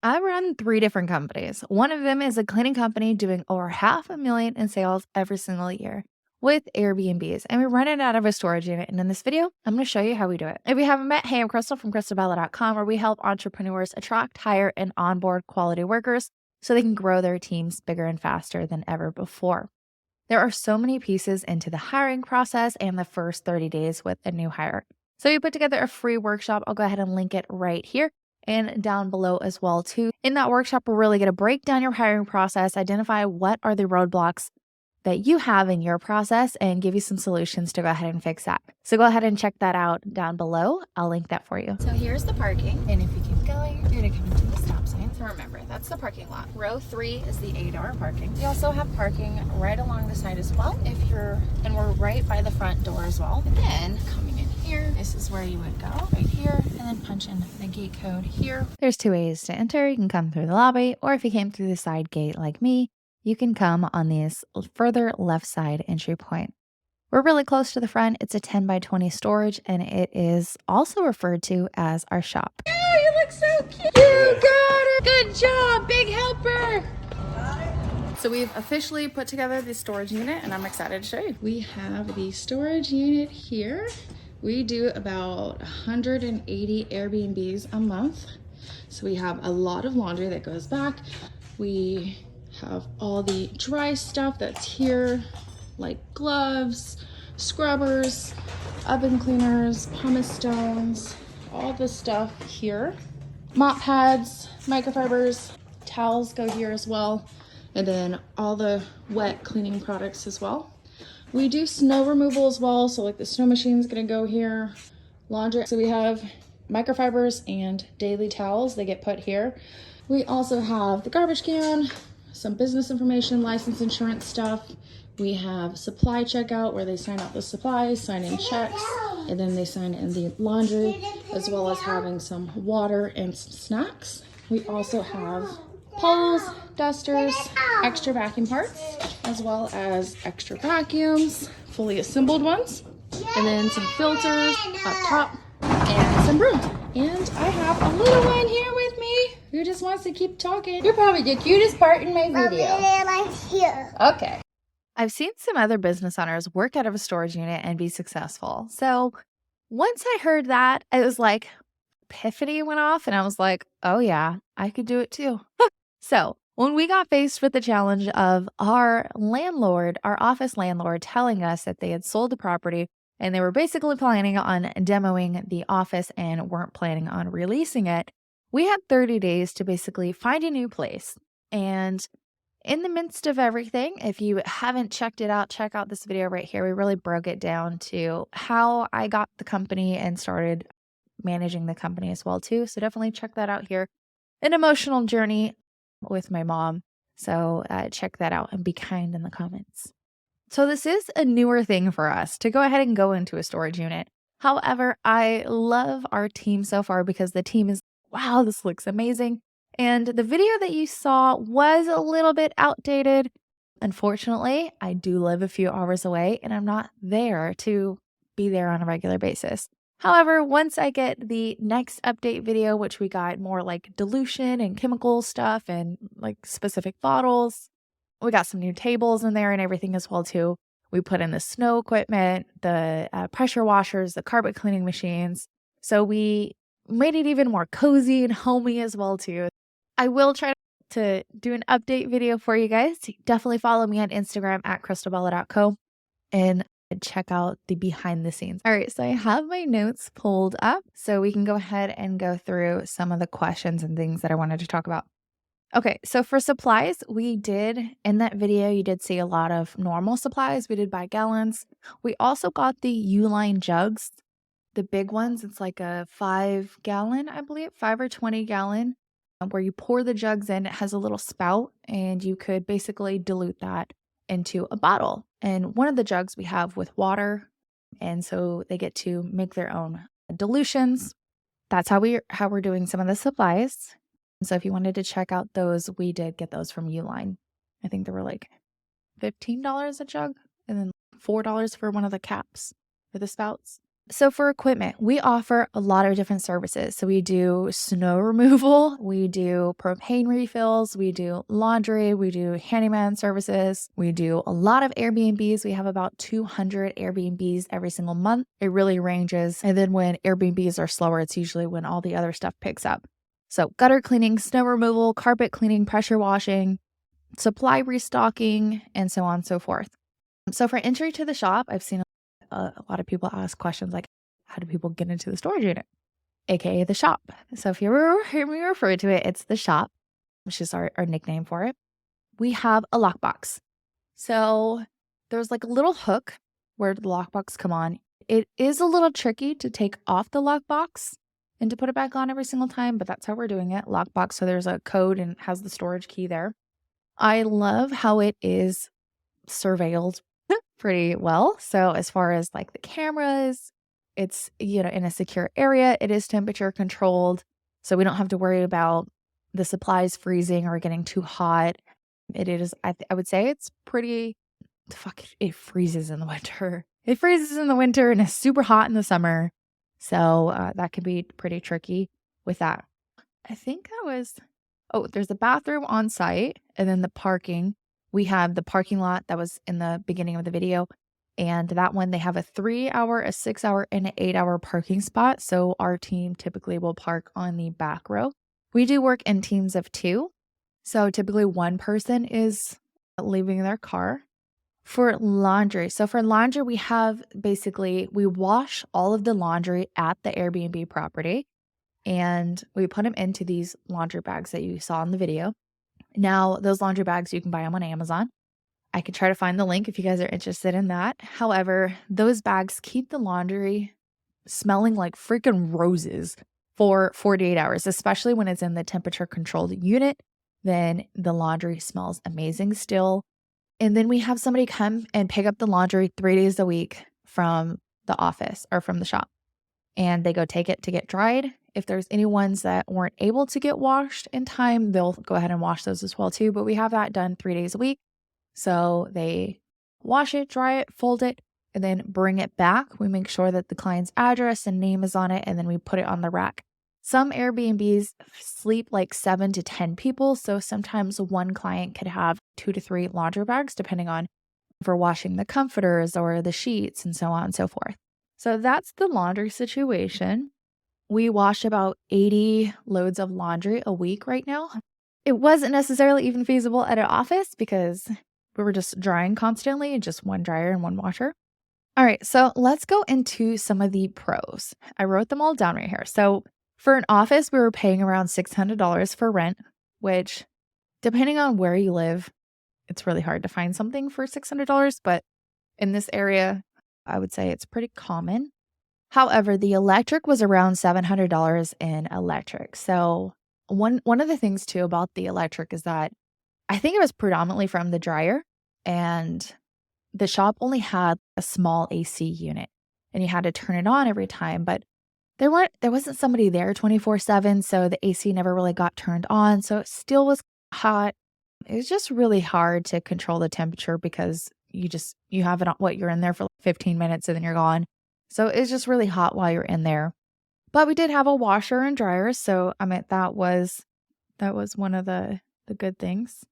I run 3 different companies. One of them is a cleaning company doing over 500,000 in sales every single year with Airbnbs, and we run it out of a storage unit. And in this video, I'm going to show you how we do it. If you haven't met, hey, I'm Crystal from crystalbella.com, where we help entrepreneurs attract, hire, and onboard quality workers so they can grow their teams bigger and faster than ever before. There are so many pieces into the hiring process and the first 30 days with a new hire. So we put together a free workshop. I'll go ahead and link it right here and down below as well too. In that workshop, we're really going to break down your hiring process, identify what are the roadblocks that you have in your process, and give you some solutions to go ahead and fix that. So go ahead and check that out down below. I'll link that for you. So here's the parking, and if you keep going, you're going to come into the stop sign. So remember, that's the parking lot. Row 3 is the ADAR parking. We also have parking right along the side as well, and we're right by the front door as well. And then coming in here, this is where you would go, right here, and then punch in the gate code here. There's 2 ways to enter. You can come through the lobby, or if you came through the side gate like me, you can come on this further left side entry point. We're really close to the front. It's a 10 by 20 storage, and it is also referred to as our shop. Oh, you look so cute. You got it. Good job, big helper. So we've officially put together the storage unit, and I'm excited to show you. We have the storage unit here. We do about 180 Airbnbs a month. So we have a lot of laundry that goes back. We have all the dry stuff that's here, like gloves, scrubbers, oven cleaners, pumice stones, all the stuff here. Mop pads, microfibers, towels go here as well, and then all the wet cleaning products as well. We do snow removal as well, so like the snow machine's gonna go here. Laundry, so we have microfibers and daily towels, they get put here. We also have the garbage can, some business information, license, insurance stuff. We have supply checkout where they sign out the supplies, sign in checks, and then they sign in the laundry, as well as having some water and some snacks. We also have poles, dusters, extra vacuum parts, as well as extra vacuums, fully assembled ones, and then some filters up top, and some brooms. And I have a little one here with me who just wants to keep talking. You're probably the cutest part in my video. Okay. I've seen some other business owners work out of a storage unit and be successful. So once I heard that, it was like epiphany went off, and I was like, oh yeah, I could do it too. So when we got faced with the challenge of our office landlord, telling us that they had sold the property and they were basically planning on demoing the office and weren't planning on releasing it, we had 30 days to basically find a new place. And in the midst of everything, if you haven't checked it out, check out this video right here. We really broke it down to how I got the company and started managing the company as well too. So definitely check that out here. An emotional journey with my mom. So check that out and be kind in the comments. So this is a newer thing for us to go ahead and go into a storage unit. However, I love our team so far because the team is, wow, this looks amazing. And the video that you saw was a little bit outdated. Unfortunately, I do live a few hours away and I'm not there to be there on a regular basis. However, once I get the next update video, which we got more like dilution and chemical stuff and like specific bottles, we got some new tables in there and everything as well too. We put in the snow equipment, the pressure washers, the carpet cleaning machines. So we made it even more cozy and homey as well too. I will try to do an update video for you guys. Definitely follow me on Instagram at crystalbella.co and check out the behind the scenes. All right, so I have my notes pulled up so we can go ahead and go through some of the questions and things that I wanted to talk about. Okay, so for supplies, we did, in that video, you did see a lot of normal supplies. We did buy gallons. We also got the Uline jugs, the big ones. It's like a 5-gallon, I believe, 5 or 20-gallon, where you pour the jugs in. It has a little spout, and you could basically dilute that into a bottle. And one of the jugs we have with water, and so they get to make their own dilutions. That's how we're doing some of the supplies. So if you wanted to check out those, we did get those from Uline. I think they were like $15 a jug and then $4 for one of the caps for the spouts. So for equipment, we offer a lot of different services. So we do snow removal, we do propane refills, we do laundry, we do handyman services, we do a lot of Airbnbs. We have about 200 Airbnbs every single month. It really ranges. And then when Airbnbs are slower, it's usually when all the other stuff picks up. So gutter cleaning, snow removal, carpet cleaning, pressure washing, supply restocking, and so on and so forth. So for entry to the shop, I've seen a lot of people ask questions like, how do people get into the storage unit, aka the shop? So if you ever hear me refer to it, it's the shop, which is our nickname for it. We have a lockbox. So there's like a little hook where the lockbox come on. It is a little tricky to take off the lockbox and to put it back on every single time, but that's how we're doing it. Lockbox. So there's a code and it has the storage key there. I love how it is surveilled pretty well. So as far as like the cameras, it's, in a secure area. It is temperature controlled. So we don't have to worry about the supplies freezing or getting too hot. It is, I would say it's pretty, it freezes in the winter. It freezes in the winter and it's super hot in the summer. So that can be pretty tricky with that. I think there's a bathroom on site and then the parking. We have the parking lot that was in the beginning of the video. And that one, they have a 3-hour, a 6-hour, and an 8-hour parking spot. So our team typically will park on the back row. We do work in teams of 2. So typically one person is leaving their car. For laundry. So for laundry, we wash all of the laundry at the Airbnb property. And we put them into these laundry bags that you saw in the video. Now, those laundry bags, you can buy them on Amazon. I could try to find the link if you guys are interested in that. However, those bags keep the laundry smelling like freaking roses for 48 hours, especially when it's in the temperature controlled unit. Then the laundry smells amazing still. And then we have somebody come and pick up the laundry 3 days a week from the office or from the shop. And they go take it to get dried. If there's any ones that weren't able to get washed in time, they'll go ahead and wash those as well too. But we have that done 3 days a week. So they wash it, dry it, fold it, and then bring it back. We make sure that the client's address and name is on it, and then we put it on the rack. Some Airbnbs sleep like 7 to 10 people. So sometimes one client could have 2 to 3 laundry bags, depending on for washing the comforters or the sheets and so on and so forth. So that's the laundry situation. We wash about 80 loads of laundry a week right now. It wasn't necessarily even feasible at an office because we were just drying constantly, just one dryer and one washer. All right, so let's go into some of the pros. I wrote them all down right here. So for an office, we were paying around $600 for rent, which depending on where you live, it's really hard to find something for $600. But in this area, I would say it's pretty common. However, the electric was around $700 in electric. So one of the things too about the electric is that I think it was predominantly from the dryer, and the shop only had a small AC unit and you had to turn it on every time, but there wasn't somebody there 24/7, so the AC never really got turned on, so it still was hot. It was just really hard to control the temperature because you have it on, you're in there for like 15 minutes and then you're gone. So it's just really hot while you're in there. But we did have a washer and dryer, so I mean that was one of the good things.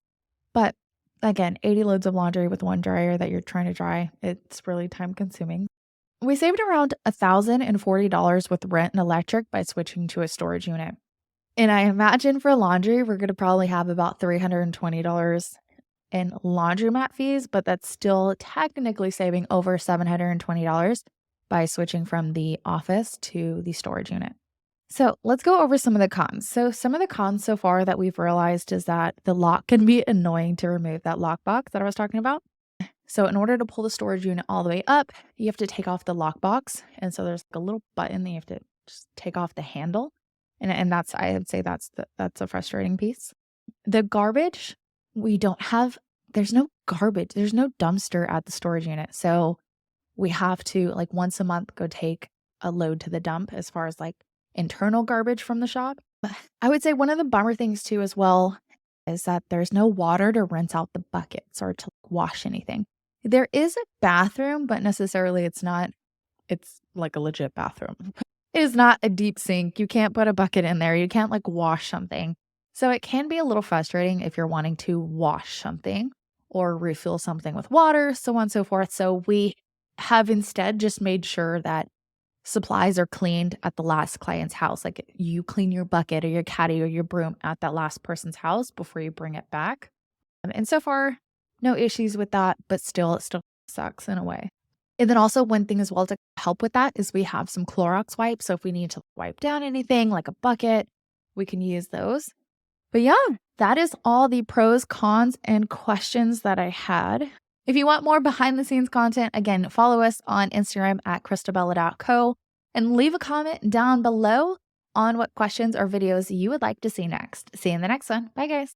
But again, 80 loads of laundry with one dryer that you're trying to dry, it's really time consuming. We saved around $1,040 with rent and electric by switching to a storage unit. And I imagine for laundry, we're going to probably have about $320 in laundromat fees, but that's still technically saving over $720 by switching from the office to the storage unit. So let's go over some of the cons. So some of the cons so far that we've realized is that the lock can be annoying to remove, that lockbox that I was talking about. So in order to pull the storage unit all the way up, you have to take off the lockbox. And so there's like a little button that you have to just take off the handle. And that's, I would say that's a frustrating piece. The garbage, there's no garbage. There's no dumpster at the storage unit. So we have to like once a month go take a load to the dump as far as like internal garbage from the shop. I would say one of the bummer things too as well is that there's no water to rinse out the buckets or to wash anything. There is a bathroom, but necessarily it's not it's like a legit bathroom. It is not a deep sink. You can't put a bucket in there. You can't like wash something. So it can be a little frustrating if you're wanting to wash something or refill something with water, so on and so forth. So we have instead just made sure that supplies are cleaned at the last client's house. Like you clean your bucket or your caddy or your broom at that last person's house before you bring it back. And so far, no issues with that, but still, it still sucks in a way. And then also one thing as well to help with that is we have some Clorox wipes. So if we need to wipe down anything like a bucket, we can use those. But yeah, that is all the pros, cons, and questions that I had. If you want more behind the scenes content, again, follow us on Instagram at christabella.co and leave a comment down below on what questions or videos you would like to see next. See you in the next one. Bye, guys.